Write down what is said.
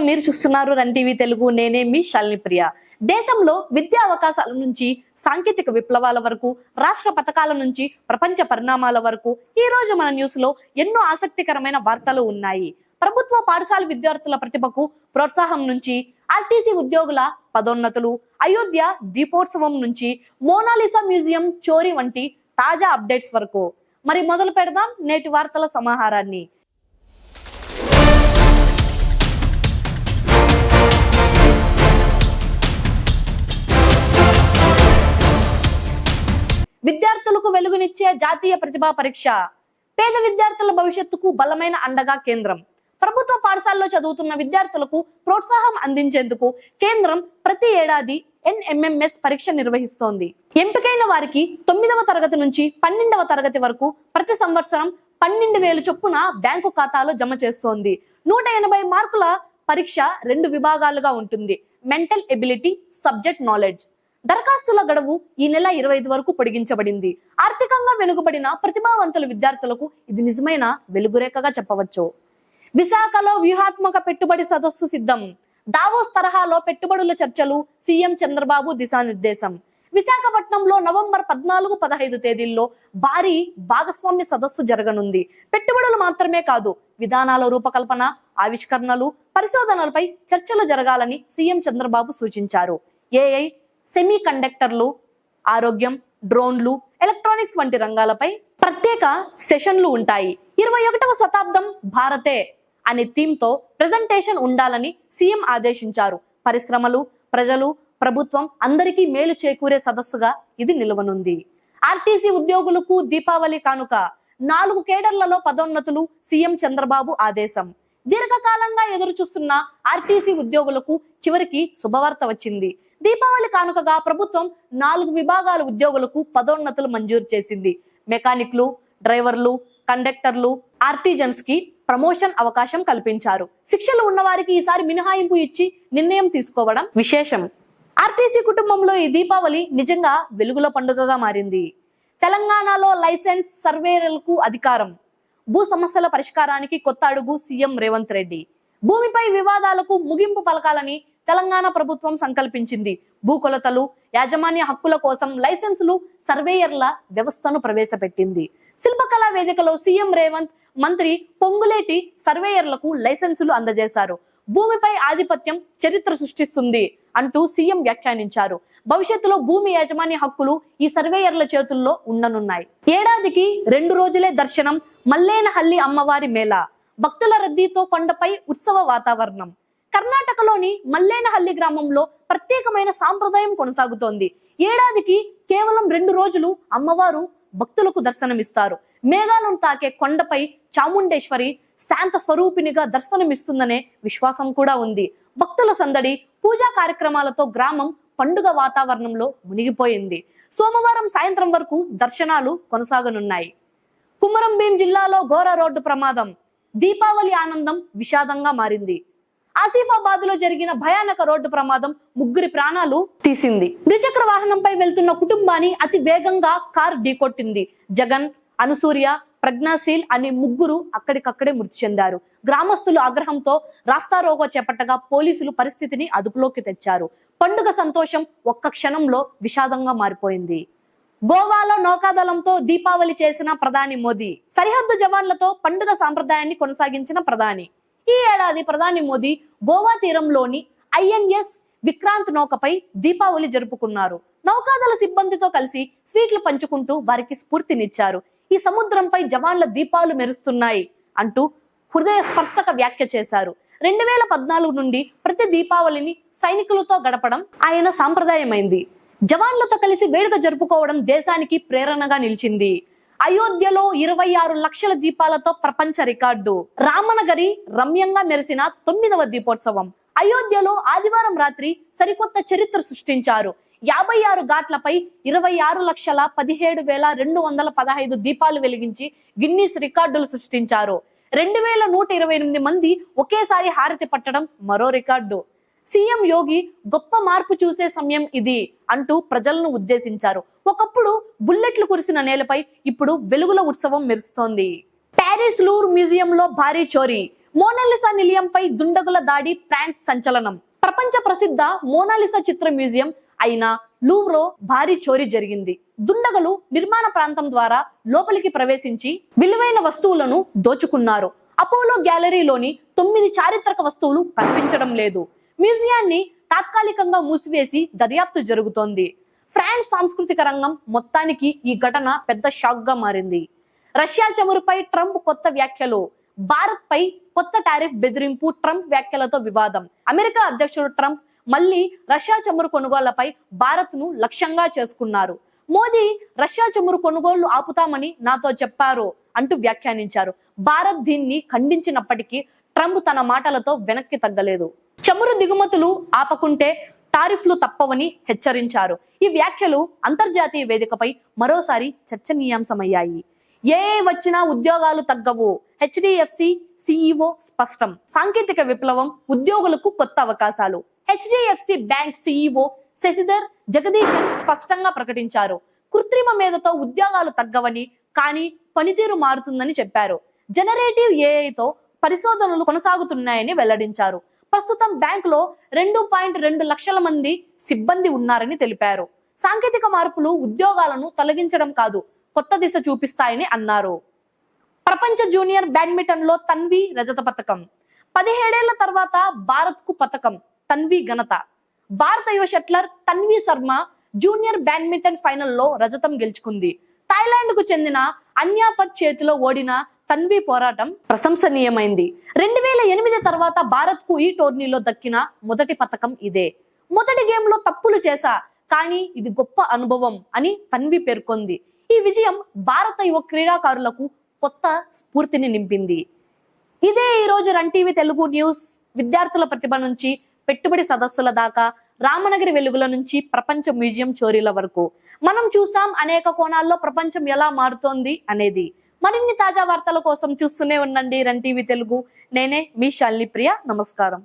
మీరు చూస్తున్నారు run TV Telugu. నేనే మీ శాలిని ప్రియ. దేశంలో విద్యా అవకాశాల నుంచి సాంకేతిక విప్లవాల వరకు, రాష్ట్ర పథకాల నుంచి ప్రపంచ పరిణామాల వరకు ఈ రోజు మన న్యూస్ లో ఎన్నో ఆసక్తికరమైన వార్తలు ఉన్నాయి. ప్రభుత్వ పాఠశాల విద్యార్థుల ప్రతిభకు ప్రోత్సాహం నుంచి, ఆర్టీసీ ఉద్యోగుల పదోన్నతులు, అయోధ్య దీపోత్సవం నుంచి మోనాలిసా మ్యూజియం చోరీ వంటి తాజా అప్డేట్స్ వరకు మరి మొదలు పెడదాం నేటి వార్తల సమాహారాన్ని. విద్యార్థులకు వెలుగునిచ్చే జాతీయ ప్రతిభా పరీక్ష. పేద విద్యార్థుల భవిష్యత్తుకు బలమైన అండగా కేంద్రం. ప్రభుత్వ పాఠశాలలో చదువుతున్న విద్యార్థులకు ప్రోత్సాహం అందించేందుకు కేంద్రం ప్రతి ఏడాది NMMS పరీక్ష నిర్వహిస్తోంది. ఎంపికైన వారికి 9వ తరగతి నుంచి 12వ తరగతి వరకు ప్రతి సంవత్సరం 12,000 చొప్పున బ్యాంకు ఖాతాలో జమ చేస్తోంది. 180 మార్కుల పరీక్ష 2 విభాగాలుగా ఉంటుంది. Mental ability, subject knowledge. దరఖాస్తుల గడువు ఈ నెల 25 వరకు పొడిగించబడింది. ఆర్థికంగా వెనుకబడిన ప్రతిభావంతుల విద్యార్థులకు ఇది నిజమైన వెలుగురేఖగా చెప్పవచ్చు. విశాఖలో వ్యూహాత్మక పెట్టుబడి సదస్సు సిద్ధం. దావోస్ తరహాలో పెట్టుబడుల చర్చలు, సీఎం చంద్రబాబు దిశానిర్దేశం. విశాఖపట్నంలో నవంబర్ 14-15 తేదీల్లో భారీ భాగస్వామ్య సదస్సు జరగనుంది. పెట్టుబడులు మాత్రమే కాదు, విధానాల రూపకల్పన, ఆవిష్కరణలు, పరిశోధనలపై చర్చలు జరగాలని సీఎం చంద్రబాబు సూచించారు. AI, సెమీ కండక్టర్లు, ఆరోగ్యం, డ్రోన్లు, ఎలక్ట్రానిక్స్ వంటి రంగాలపై ప్రత్యేక సెషన్లు ఉంటాయి. 21వ శతాబ్దం భారతే అనే థీమ్ తో ప్రెజెంటేషన్ ఉండాలని సీఎం ఆదేశించారు. పరిశ్రమలు, ప్రజలు, ప్రభుత్వం అందరికీ మేలు చేకూరే సదస్సుగా ఇది నిలవనుంది. ఆర్టీసీ ఉద్యోగులకు దీపావళి కానుక. 4 కేడర్లలో పదోన్నతులు, సీఎం చంద్రబాబు ఆదేశం. దీర్ఘకాలంగా ఎదురు చూస్తున్న ఆర్టీసీ ఉద్యోగులకు చివరికి శుభవార్త వచ్చింది. దీపావళి కానుకగా ప్రభుత్వం 4 విభాగాల ఉద్యోగులకు పదోన్నతులు మంజూరు చేసింది. మెకానిక్లు, డ్రైవర్లు, కండక్టర్లు, ఆర్టిజన్స్ కి ప్రమోషన్ అవకాశం కల్పించారు. శిక్షలు ఉన్న వారికి ఈసారి మినహాయింపు ఇచ్చి నిర్ణయం తీసుకోవడం విశేషం. ఆర్టీసీ కుటుంబంలో ఈ దీపావళి నిజంగా వెలుగుల పండుగగా మారింది. తెలంగాణలో లైసెన్స్ సర్వేయర్లకు అధికారం. భూ సమస్యల పరిష్కారానికి కొత్త అడుగు సీఎం రేవంత్ రెడ్డి. భూమిపై వివాదాలకు ముగింపు పలకాలని తెలంగాణ ప్రభుత్వం సంకల్పించింది. భూకొలతలు, యాజమాన్య హక్కుల కోసం లైసెన్సులు, సర్వేయర్ల వ్యవస్థను ప్రవేశపెట్టింది. శిల్పకళా వేదికలో సీఎం రేవంత్, మంత్రి పొంగులేటి సర్వేయర్లకు లైసెన్సులు అందజేశారు. భూమిపై ఆధిపత్యం చరిత్ర సృష్టిస్తుంది అంటూ సీఎం వ్యాఖ్యానించారు. భవిష్యత్తులో భూమి యాజమాన్య హక్కులు ఈ సర్వేయర్ల చేతుల్లో ఉండనున్నాయి. ఏడాదికి 2 రోజులే దర్శనం. మల్లేనహల్లి అమ్మవారి మేళా. భక్తుల రద్దీతో కొండపై ఉత్సవ వాతావరణం. కర్ణాటకలోని మల్లేనహల్లి గ్రామంలో ప్రత్యేకమైన సాంప్రదాయం కొనసాగుతోంది. ఏడాదికి కేవలం 2 రోజులు అమ్మవారు భక్తులకు దర్శనమిస్తారు. మేఘాలను తాకే కొండపై చాముండేశ్వరి శాంత స్వరూపినిగా దర్శనమిస్తుందనే విశ్వాసం కూడా ఉంది. భక్తుల సందడి, పూజా కార్యక్రమాలతో గ్రామం పండుగ వాతావరణంలో మునిగిపోయింది. సోమవారం సాయంత్రం వరకు దర్శనాలు కొనసాగనున్నాయి. కుమరంభీం జిల్లాలో ఘోర రోడ్డు ప్రమాదం. దీపావళి ఆనందం విషాదంగా మారింది. ఆసిఫాబాద్ లో జరిగిన భయానక రోడ్డు ప్రమాదం 3 ప్రాణాలు తీసింది. ద్విచక్ర వాహనంపై వెళ్తున్న కుటుంబాన్ని అతి వేగంగా కార్ ఢీకొట్టింది. జగన్, అనుసూర్య, ప్రజ్ఞాశీల్ అనే 3 అక్కడికక్కడే మృతి చెందారు. గ్రామస్తులు ఆగ్రహంతో రాస్తారోకో చేపట్టగా పోలీసులు పరిస్థితిని అదుపులోకి తెచ్చారు. పండుగ సంతోషం ఒక్క క్షణంలో విషాదంగా మారిపోయింది. గోవాలో నౌకాదళంతో దీపావళి చేసిన ప్రధాని మోదీ. సరిహద్దు జవాన్లతో పండుగ సాంప్రదాయాన్ని కొనసాగించిన ప్రధాని. ఈ ఏడాది ప్రధాని మోదీ గోవా తీరంలోని INS విక్రాంత్ నౌకపై దీపావళి జరుపుకున్నారు. నౌకాదళ సిబ్బందితో కలిసి స్వీట్లు పంచుకుంటూ వారికి స్ఫూర్తినిచ్చారు. ఈ సముద్రంపై జవాన్ల దీపాలు మెరుస్తున్నాయి అంటూ హృదయ స్పర్శక వ్యాఖ్య చేశారు. 2014 నుండి ప్రతి దీపావళిని సైనికులతో గడపడం ఆయన సాంప్రదాయమైంది. జవాన్లతో కలిసి వేడుక జరుపుకోవడం దేశానికి ప్రేరణగా నిలిచింది. అయోధ్యలో 26 లక్షల దీపాలతో ప్రపంచ రికార్డు. రామనగరి రమ్యంగా మెరిసిన 9వ దీపోత్సవం. అయోధ్యలో ఆదివారం రాత్రి సరికొత్త చరిత్ర సృష్టించారు. 56 ఘాట్లపై 26,17,215 దీపాలు వెలిగించి గిన్నీస్ రికార్డులు సృష్టించారు. 2,128 మంది ఒకేసారి హారతి పట్టడం మరో రికార్డు. సీఎం యోగి గొప్ప మార్పు చూసే సమయం ఇది అంటూ ప్రజలను ఉద్దేశించారు. ఒకప్పుడు బుల్లెట్లు కురిసిన నేలపై ఇప్పుడు వెలుగుల ఉత్సవం మెరుస్తోంది. ప్యారిస్ లూర్ మ్యూజియంలో భారీ చోరీ. మోనాలిసా నిలయంపై దుండగుల దాడి, ఫ్రాన్స్ సంచలనం. ప్రపంచ ప్రసిద్ధ మోనాలిసా చిత్ర మ్యూజియం అయిన లూవ్రో భారీ చోరీ జరిగింది. దుండగులు నిర్మాణ ప్రాంతం ద్వారా లోపలికి ప్రవేశించి విలువైన వస్తువులను దోచుకున్నారు. అపోలో గ్యాలరీలోని 9 చారిత్రక వస్తువులు కనిపించడం లేదు. మ్యూజియాన్ని తాత్కాలికంగా మూసివేసి దర్యాప్తు జరుగుతోంది. ఫ్రాన్స్ సాంస్కృతిక రంగం మొత్తానికి ఈ ఘటన పెద్ద షాక్ గా మారింది. రష్యా చమురుపై ట్రంప్ కొత్త వ్యాఖ్యలు. భారత్ పై కొత్త టారిఫ్ బెదిరింపు, ట్రంప్ వ్యాఖ్యలతో వివాదం. అమెరికా అధ్యక్షుడు ట్రంప్ మళ్లీ రష్యా చమురు కొనుగోళ్లపై భారత్ ను లక్ష్యంగా చేసుకున్నారు. మోదీ రష్యా చమురు కొనుగోళ్లు ఆపుతామని నాతో చెప్పారు అంటూ వ్యాఖ్యానించారు. భారత్ దీన్ని ఖండించినప్పటికీ ట్రంప్ తన మాటలతో వెనక్కి తగ్గలేదు. చమురు దిగుమతులు ఆపకుంటే టారిఫ్లు తప్పవని హెచ్చరించారు. ఈ వ్యాఖ్యలు అంతర్జాతీయ వేదికపై మరోసారి చర్చనీయాంశమయ్యాయి. ఏ వచ్చినా ఉద్యోగాలు తగ్గవు. హెచ్డిఎఫ్సి సిఇఓ స్పష్టం. సాంకేతిక విప్లవం, ఉద్యోగులకు కొత్త అవకాశాలు. HDFC bank CEO Shashidhar Jagadeesan స్పష్టంగా ప్రకటించారు. కృత్రిమ మేధతో ఉద్యోగాలు తగ్గవని, కానీ పనితీరు మారుతుందని చెప్పారు. జనరేటివ్ ఏఐతో పరిశోధనలు కొనసాగుతున్నాయని వెల్లడించారు. ప్రస్తుతం బ్యాంకులో 2.2 లక్షల మంది సిబ్బంది ఉన్నారని తెలిపారు. సాంకేతిక మార్పులు ఉద్యోగాలను తొలగించడం కాదు, కొత్త దిశ చూపిస్తాయని అన్నారు. ప్రపంచ జూనియర్ బ్యాడ్మింటన్ లో తన్వి రజత పథకం. 17 ఏళ్ల తర్వాత భారత్ కు పథకం. తన్వి ఘనత. భారత యువ shuttler Tanvi Sharma junior badminton ఫైనల్లో రజతం గెలుచుకుంది. థాయిలాండ్ కు చెందిన అన్యాపత్ చేతిలో ఓడిన తన్వి పోరాటం ప్రశంసనీయమైంది. 2008 తర్వాత భారత్ కు ఈ టోర్నీలో దక్కిన మొదటి పథకం ఇదే. మొదటి గేమ్ లో తప్పులు చేశా, కానీ ఇది గొప్ప అనుభవం అని తన్వి పేర్కొంది. ఈ విజయం భారత యువ క్రీడాకారులకు కొత్త స్ఫూర్తిని నింపింది. ఇదే ఈ రోజు రన్ టీవీ తెలుగు న్యూస్. విద్యార్థుల ప్రతిభ నుంచి పెట్టుబడి సదస్సుల దాకా, రామనగరి వెలుగుల నుంచి ప్రపంచ మ్యూజియం చోరీల వరకు మనం చూసాం అనేక కోణాల్లో ప్రపంచం ఎలా మారుతోంది అనేది. మరిన్ని తాజా వార్తల కోసం చూస్తూనే ఉండండి రన్ టీవీ తెలుగు. నేనే మీ శాలిని ప్రియ. నమస్కారం.